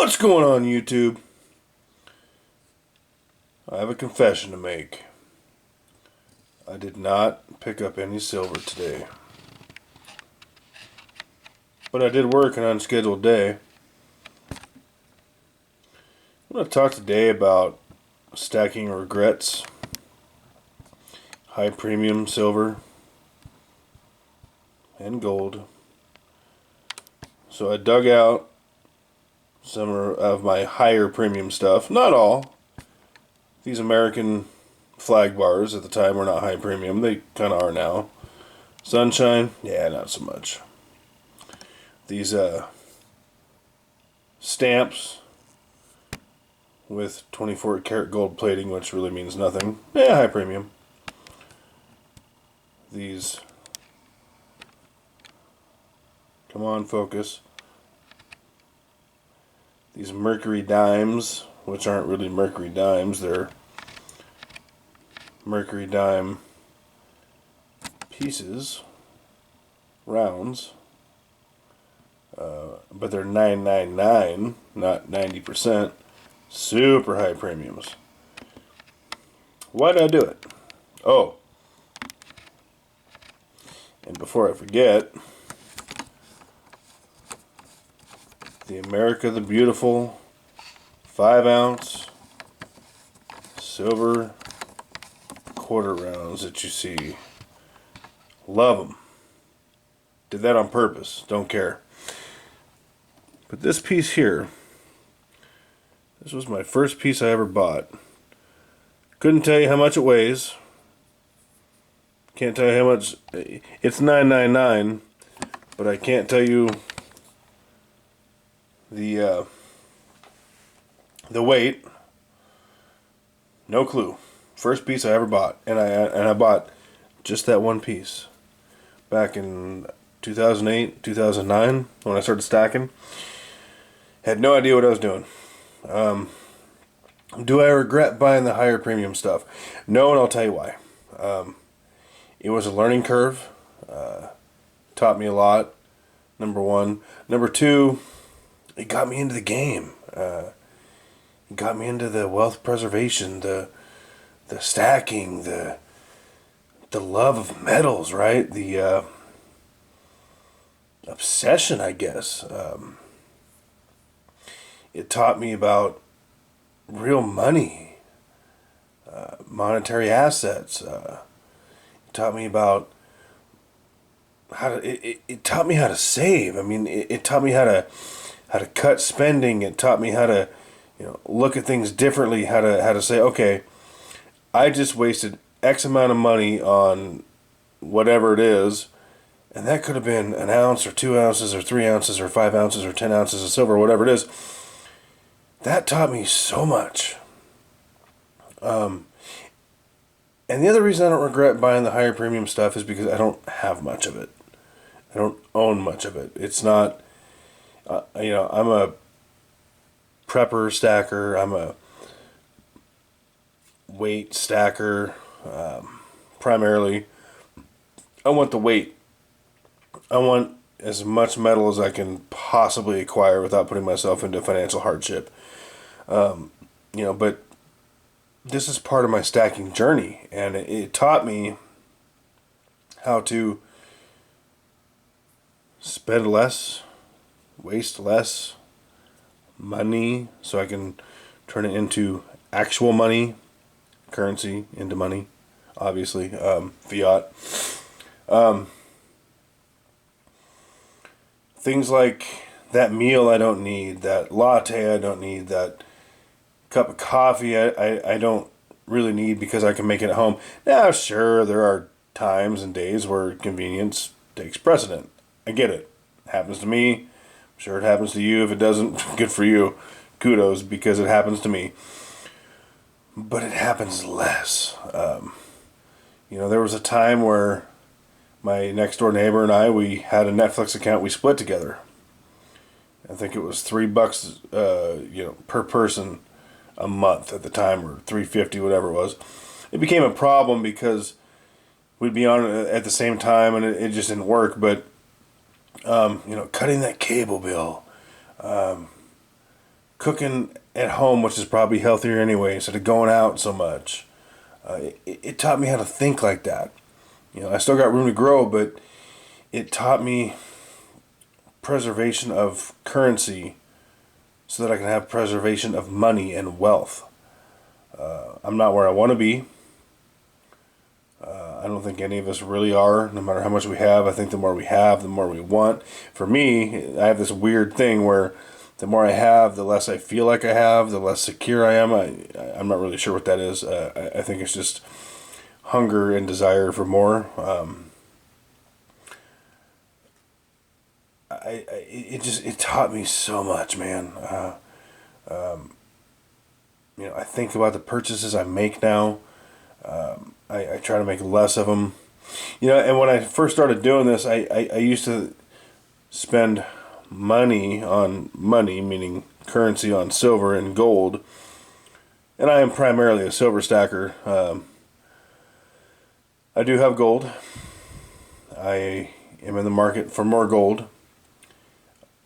What's going on, YouTube? I have a confession to make. I did not pick up any silver today. But I did work an unscheduled day. I'm going to talk today about stacking regrets, high premium silver, and gold. So I dug out some of my higher premium stuff. Not all. These American flag bars at the time were not high premium. They kind of are now. Sunshine, yeah, not so much. These stamps with 24 karat gold plating, which really means nothing. Yeah, high premium. These, come on, focus. These mercury dimes, which aren't really mercury dimes, they're mercury dime pieces, rounds, but they're 999, not 90%. Super high premiums. Why did I do it? Oh, and before I forget, the America the Beautiful 5-ounce silver quarter rounds that you see. Love them. Did that on purpose. Don't care. But this piece here, this was my first piece I ever bought. Couldn't tell you how much it weighs. Can't tell you how much. It's $9.99, but I can't tell you the weight. No clue. First piece I ever bought, and I bought just that one piece back in 2008, 2009 when I started stacking. Had no idea what I was doing. Do I regret buying the higher premium stuff? No, and I'll tell you why. It was a learning curve. Taught me a lot. Number one. Number two, it got me into the game. It got me into the wealth preservation, the stacking, the love of metals, right? The obsession, I guess. It taught me about real money, monetary assets. It taught me about how to. It taught me how to save. I mean, it taught me how to cut spending. It taught me how to, look at things differently. How to say, okay, I just wasted X amount of money on whatever it is, and that could have been an ounce or 2 ounces or 3 ounces or 5 ounces or 10 ounces of silver, whatever it is. That taught me so much. And the other reason I don't regret buying the higher premium stuff is because I don't have much of it. I don't own much of it. It's not, I'm a prepper stacker. I'm a weight stacker. Primarily, I want the weight. I want as much metal as I can possibly acquire without putting myself into financial hardship. But this is part of my stacking journey, and it taught me how to spend less, waste less money, so I can turn it into actual money, currency into money, obviously, fiat. Things like that meal I don't need, that latte I don't need, that cup of coffee I don't really need because I can make it at home. Now, sure, there are times and days where convenience takes precedent. I get it. It happens to me. I'm sure it happens to you. If it doesn't, good for you. Kudos, because it happens to me. But it happens less. There was a time where my next door neighbor and I, we had a Netflix account we split together. I think it was $3, per person a month at the time, or $3.50, whatever it was. It became a problem because we'd be on it at the same time, and it just didn't work. But cutting that cable bill, cooking at home, which is probably healthier anyway, instead of going out so much. It taught me how to think like that. I still got room to grow, but it taught me preservation of currency so that I can have preservation of money and wealth. I'm not where I want to be. I don't think any of us really are, no matter how much we have. I think the more we have, the more we want. For me, I have this weird thing where the more I have, the less I feel like I have, the less secure I am. I'm not really sure what that is. I think it's just hunger and desire for more. It taught me so much, man. I think about the purchases I make now. I try to make less of them. And when I first started doing this, I used to spend money on money, meaning currency on silver and gold. And I am primarily a silver stacker. I do have gold. I am in the market for more gold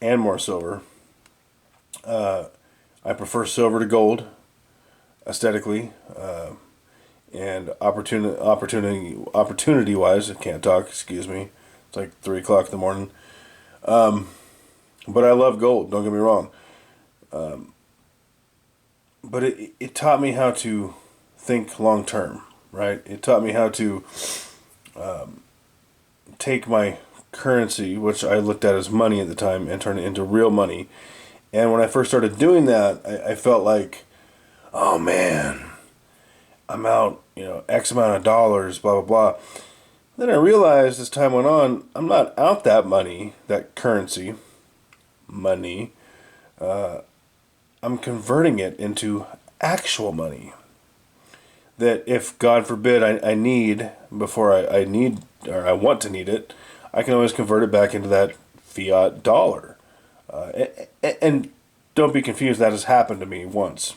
and more silver. I prefer silver to gold aesthetically. And opportunity wise, I can't talk, excuse me. It's like 3 o'clock in the morning. But I love gold, don't get me wrong. But it taught me how to think long term, right? It taught me how to take my currency, which I looked at as money at the time, and turn it into real money. And when I first started doing that, I felt like, oh man, I'm out, X amount of dollars, blah, blah, blah. Then I realized as time went on, I'm not out that money, that currency, money. I'm converting it into actual money. That if, God forbid, I need, before I need, or I want to need it, I can always convert it back into that fiat dollar. And don't be confused, that has happened to me once.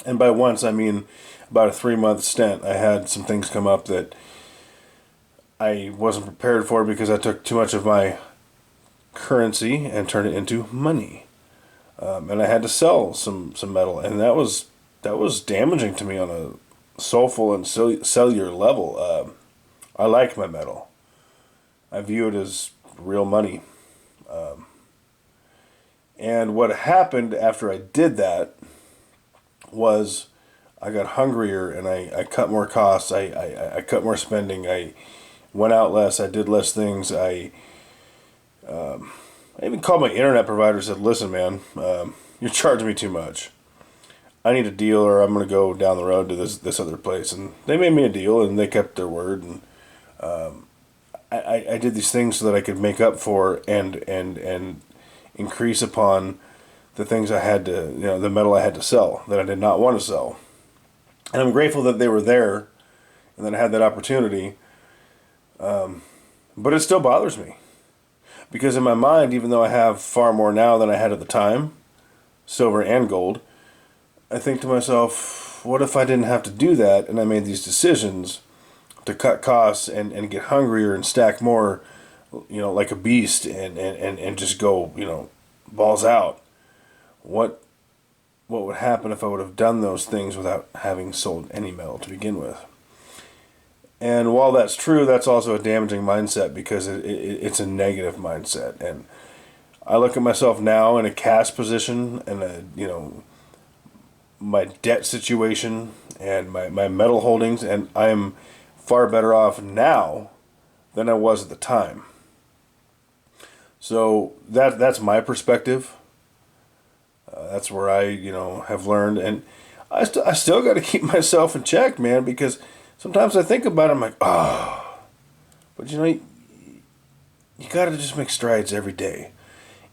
And by once, I mean about a 3-month stint. I had some things come up that I wasn't prepared for because I took too much of my currency and turned it into money. And I had to sell some metal, and that was damaging to me on a soulful and cellular level. I like my metal. I view it as real money. And what happened after I did that was I got hungrier, and I cut more costs. I cut more spending. I went out less. I did less things. I even called my internet provider and said, listen, man, you're charging me too much. I need a deal, or I'm going to go down the road to this other place. And they made me a deal, and they kept their word. And I did these things so that I could make up for and increase upon the things I had to, the metal I had to sell that I did not want to sell. And I'm grateful that they were there and that I had that opportunity. But it still bothers me. Because in my mind, even though I have far more now than I had at the time, silver and gold, I think to myself, what if I didn't have to do that and I made these decisions to cut costs and get hungrier and stack more, like a beast and just go, balls out. What would happen if I would have done those things without having sold any metal to begin with? And while that's true, that's also a damaging mindset because it's a negative mindset. And I look at myself now in a cash position and my debt situation and my metal holdings, and I am far better off now than I was at the time. So that's my perspective. That's where I have learned, and I still got to keep myself in check, man, because sometimes I think about it, I'm like, oh, but you got to just make strides every day,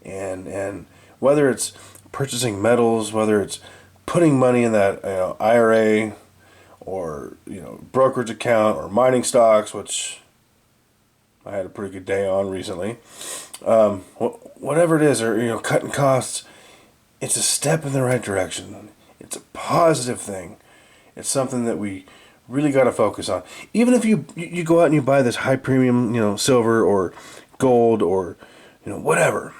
and whether it's purchasing metals, whether it's putting money in that IRA or brokerage account or mining stocks, which I had a pretty good day on recently. Whatever it is, or cutting costs, it's a step in the right direction. It's a positive thing. It's something that we really got to focus on. Even if you go out and you buy this high premium, silver or gold or whatever.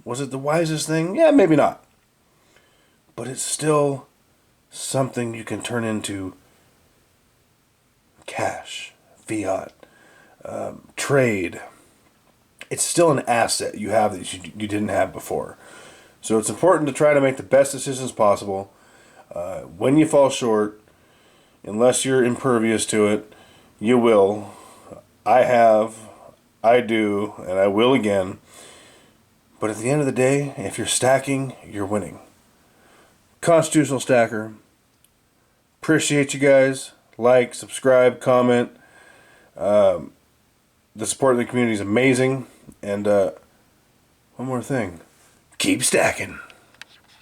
Was it the wisest thing? Yeah, maybe not. but it's still something you can turn into cash, fiat, trade. It's still an asset you have that you didn't have before. So it's important to try to make the best decisions possible. When you fall short, unless you're impervious to it, you will. I have, I do, and I will again. But at the end of the day, if you're stacking, you're winning. Constitutional Stacker. Appreciate you guys. Like, subscribe, comment. The support of the community is amazing. And one more thing. Keep stacking.